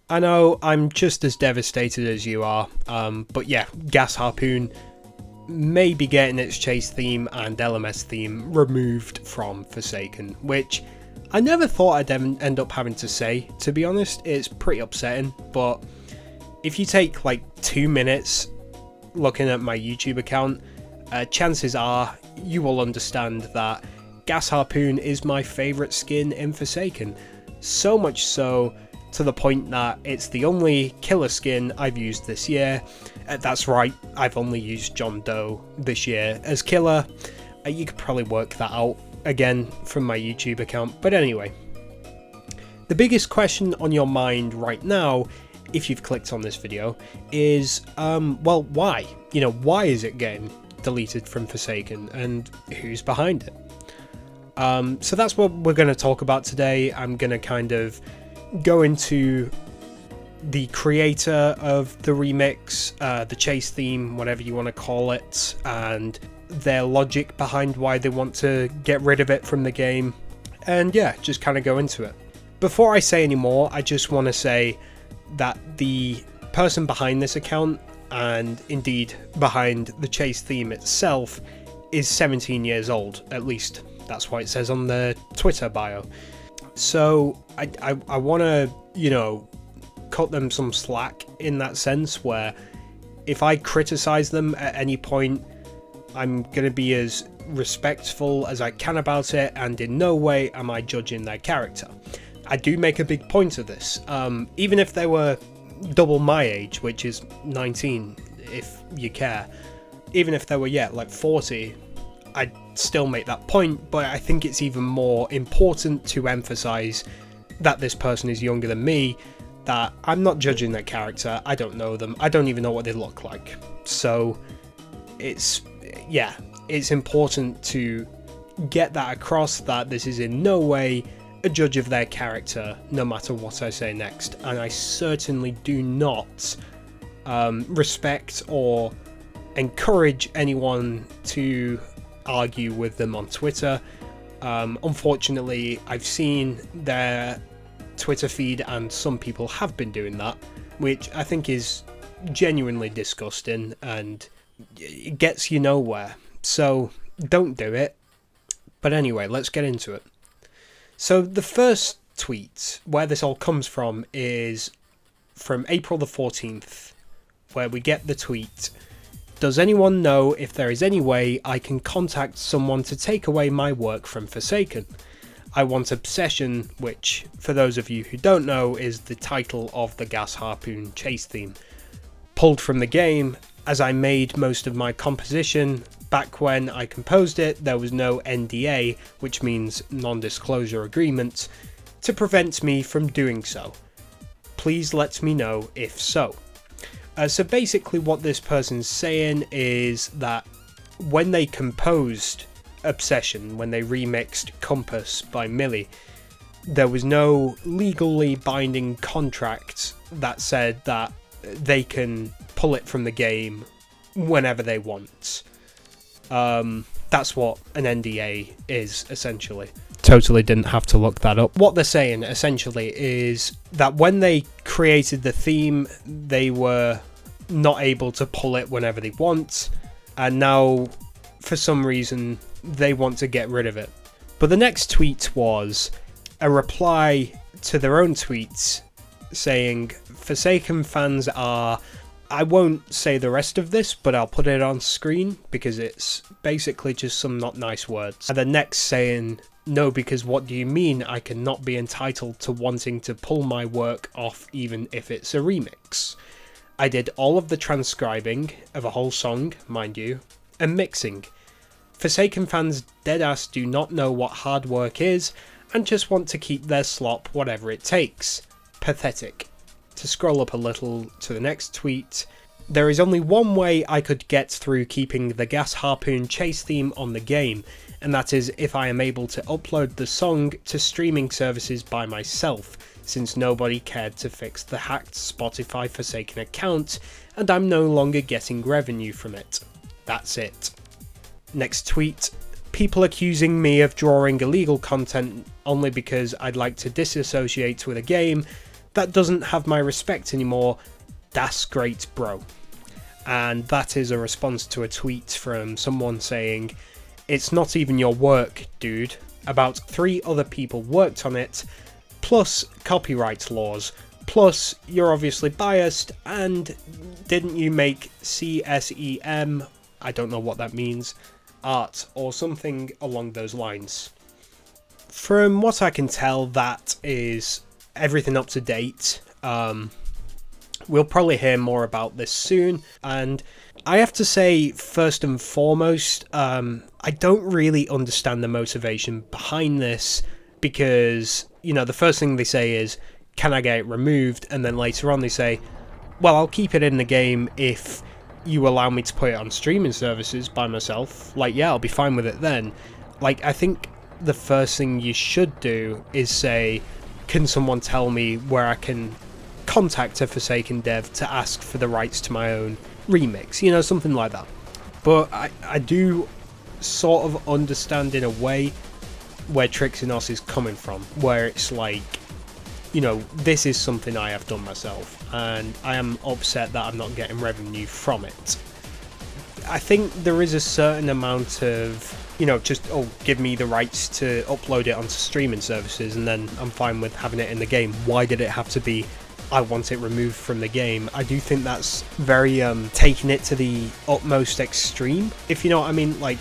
I know I'm just as devastated as you are, but yeah, Gas Harpoon may be getting its chase theme and LMS theme removed from Forsaken, which I never thought I'd end up having to say, to be honest. It's pretty upsetting, but if you take like 2 minutes looking at my YouTube account, chances are you will understand that Gas Harpoon is my favourite skin in Forsaken. So much so to the point that it's the only killer skin I've used this year. That's right, I've only used John Doe this year as killer. You could probably work that out again from my YouTube account, but anyway. The biggest question on your mind right now, if you've clicked on this video, is, well, why? You know, why is it getting deleted from Forsaken, and who's behind it? So that's what we're going to talk about today. I'm going to kind of go into the creator of the remix, the chase theme, whatever you want to call it, and their logic behind why they want to get rid of it from the game, and yeah, just kind of go into it. Before I say any more, I just want to say that the person behind this account, and indeed behind the chase theme itself, is 17 years old, at least that's what it says on the Twitter bio. So I want to, you know, cut them some slack in that sense, where if I criticize them at any point, I'm going to be as respectful as I can about it, and in no way am I judging their character. I do make a big point of this. Even if they were double my age, which is 19, if you care, even if they were, yeah, like 40, I'd still make that point, but I think it's even more important to emphasize that this person is younger than me, that I'm not judging their character, I don't know them, I don't even know what they look like. So it's important to get that across, that this is in no way a judge of their character, no matter what I say next. And I certainly do not respect or encourage anyone to argue with them on Twitter. Unfortunately, I've seen their Twitter feed, and some people have been doing that, which I think is genuinely disgusting and it gets you nowhere. So don't do it. But anyway, let's get into it. So the first tweet where this all comes from is from April the 14th, where we get the tweet: "Does anyone know if there is any way I can contact someone to take away my work from Forsaken? I want Obsession," which, for those of you who don't know, is the title of the Gas Harpoon chase theme, "pulled from the game, as I made most of my composition. Back when I composed it, there was no NDA, which means non-disclosure agreement, to prevent me from doing so. Please let me know if so." So basically what this person's saying is that when they composed Obsession, when they remixed Compass by Millie, there was no legally binding contract that said that they can pull it from the game whenever they want. That's what an NDA is, essentially. Totally didn't have to look that up. What they're saying, essentially, is that when they created the theme, they were not able to pull it whenever they want, and now, for some reason, they want to get rid of it. But the next tweet was a reply to their own tweets saying, "Forsaken fans are..." I won't say the rest of this, but I'll put it on screen because it's basically just some not nice words. And the next saying, "No, because what do you mean I cannot be entitled to wanting to pull my work off even if it's a remix? I did all of the transcribing of a whole song, mind you, and mixing. Forsaken fans deadass do not know what hard work is and just want to keep their slop whatever it takes. Pathetic." To scroll up a little to the next tweet, "There is only one way I could get through keeping the Gas Harpoon chase theme on the game, and that is if I am able to upload the song to streaming services by myself, since nobody cared to fix the hacked Spotify Forsaken account, and I'm no longer getting revenue from it. That's it." Next tweet, "People accusing me of drawing illegal content only because I'd like to disassociate with a game. that doesn't have my respect anymore. That's great, bro. And that is a response to a tweet from someone saying, "It's not even your work, dude. About 3 other people worked on it, plus copyright laws, plus you're obviously biased, and didn't you make CSEM, I don't know what that means, art, or something along those lines." From what I can tell, that is everything up to date. We'll probably hear more about this soon, and I have to say, first and foremost, I don't really understand the motivation behind this, because, you know, the first thing they say is, "Can I get it removed?" And then later on they say, "Well, I'll keep it in the game if you allow me to put it on streaming services by myself." Like, yeah, I'll be fine with it then. Like, I think the first thing you should do is say, "Can someone tell me where I can contact a Forsaken dev to ask for the rights to my own remix?" You know, something like that. But I do sort of understand in a way where Trixienos is coming from, where it's like, you know, this is something I have done myself, and I am upset that I'm not getting revenue from it. I think there is a certain amount of, you know, just, oh, give me the rights to upload it onto streaming services and then I'm fine with having it in the game. Why did it have to be, I want it removed from the game? I do think that's very taking it to the utmost extreme, if you know what I mean. Like,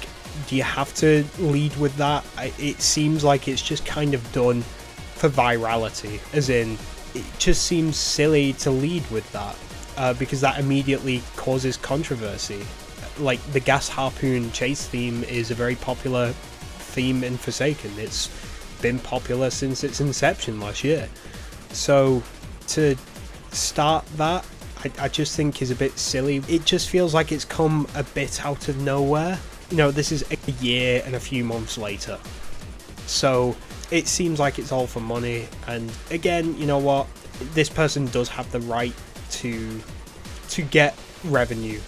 do you have to lead with that? It seems like it's just kind of done for virality, as in, it just seems silly to lead with that, because that immediately causes controversy. Like, the Gas Harpoon chase theme is a very popular theme in Forsaken. It's been popular since its inception last year. So to start that, I just think is a bit silly. It just feels like it's come a bit out of nowhere. You know, this is a year and a few months later. So it seems like it's all for money. And again, you know what? This person does have the right to get revenue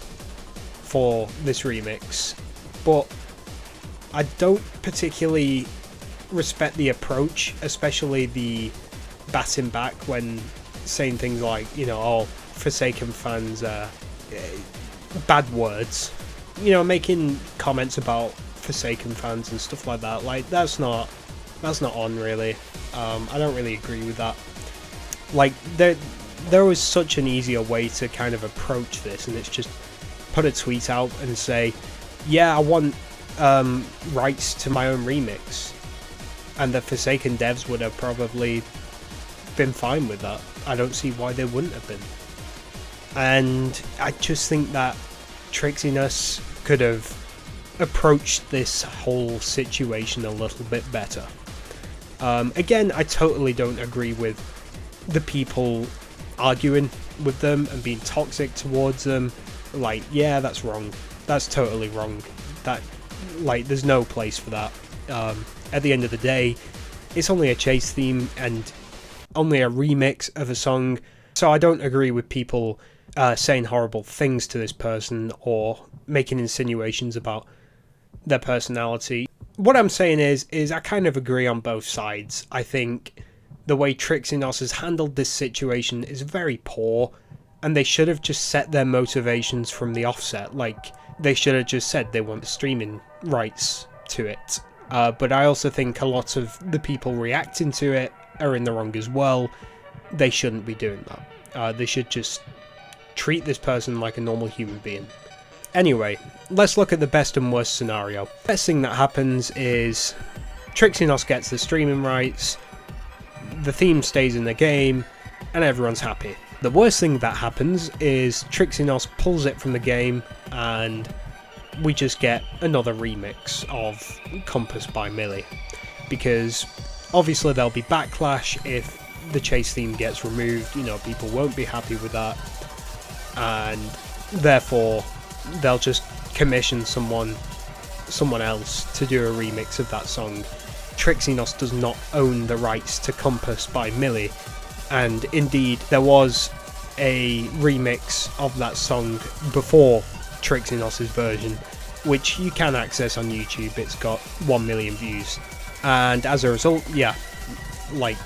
for this remix, but I don't particularly respect the approach, especially the batting back when saying things like, you know, "Oh, Forsaken fans are bad words," you know, making comments about Forsaken fans and stuff like that. Like, that's not on, really. I don't really agree with that. Like, there was such an easier way to kind of approach this, and it's just put a tweet out and say, "Yeah, I want rights to my own remix," and the Forsaken devs would have probably been fine with that. I don't see why they wouldn't have been. And I just think that Trixienos could have approached this whole situation a little bit better. Again, I totally don't agree with the people arguing with them and being toxic towards them. Like, yeah, that's wrong. That's totally wrong. That, like, there's no place for that. At the end of the day, it's only a chase theme and only a remix of a song. So I don't agree with people saying horrible things to this person or making insinuations about their personality. What I'm saying is I kind of agree on both sides. I think the way Trixienos has handled this situation is very poor, and they should have just set their motivations from the offset. Like, they should have just said they want the streaming rights to it. But I also think a lot of the people reacting to it are in the wrong as well. They shouldn't be doing that. They should just treat this person like a normal human being. Anyway, let's look at the best and worst scenario. Best thing that happens is Trixienos gets the streaming rights, the theme stays in the game, and everyone's happy. The worst thing that happens is Trixienos pulls it from the game, and we just get another remix of Compass by Millie. Because obviously there'll be backlash if the chase theme gets removed. You know, people won't be happy with that, and therefore they'll just commission someone else to do a remix of that song. Trixienos does not own the rights to Compass by Millie, and indeed there was a remix of that song before Trixienos' version, which you can access on YouTube. It's got 1 million views, and as a result, yeah, like,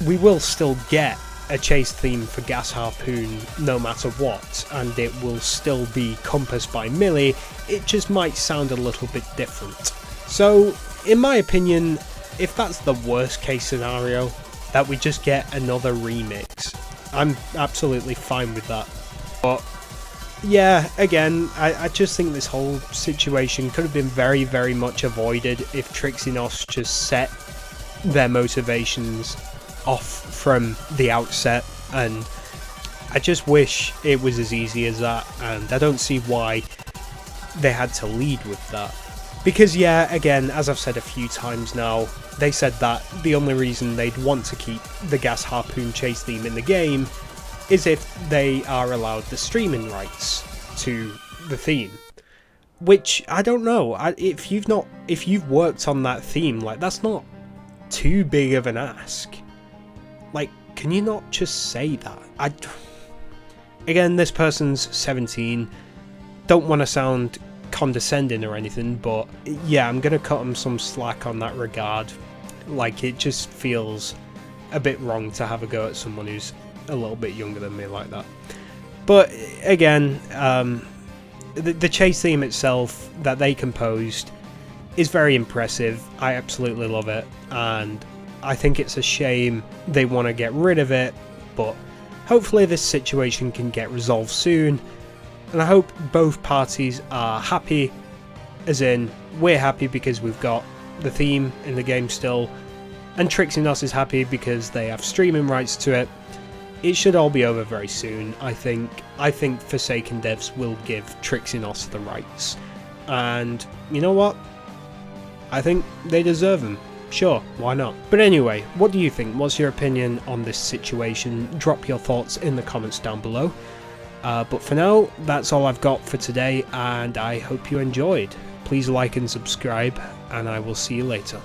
we will still get a chase theme for Gas Harpoon no matter what, and it will still be Compass by Millie, it just might sound a little bit different. So, in my opinion, if that's the worst case scenario, that we just get another remix, I'm absolutely fine with that. But yeah, again, I just think this whole situation could have been very, very much avoided if Trixie Nos just set their motivations off from the outset, and I just wish it was as easy as that, and I don't see why they had to lead with that. Because yeah, again, as I've said a few times now, they said that the only reason they'd want to keep the Gas Harpoon chase theme in the game is if they are allowed the streaming rights to the theme. Which, I don't know, if you've worked on that theme, like, that's not too big of an ask. Like, can you not just say that? Again, this person's 17, don't want to sound condescending or anything, but yeah, I'm gonna cut them some slack on that regard. Like, it just feels a bit wrong to have a go at someone who's a little bit younger than me like that. But again, the chase theme itself that they composed is very impressive. I absolutely love it, and I think it's a shame they want to get rid of it, but hopefully this situation can get resolved soon, and I hope both parties are happy, as in we're happy because we've got the theme in the game still, and Trixie Nos is happy because they have streaming rights to it. It should all be over very soon. I think Forsaken devs will give Trixie Nos the rights, and you know what? I think they deserve them. Sure, why not? But anyway, what do you think? What's your opinion on this situation? Drop your thoughts in the comments down below. But for now, that's all I've got for today, and I hope you enjoyed. Please like and subscribe, and I will see you later.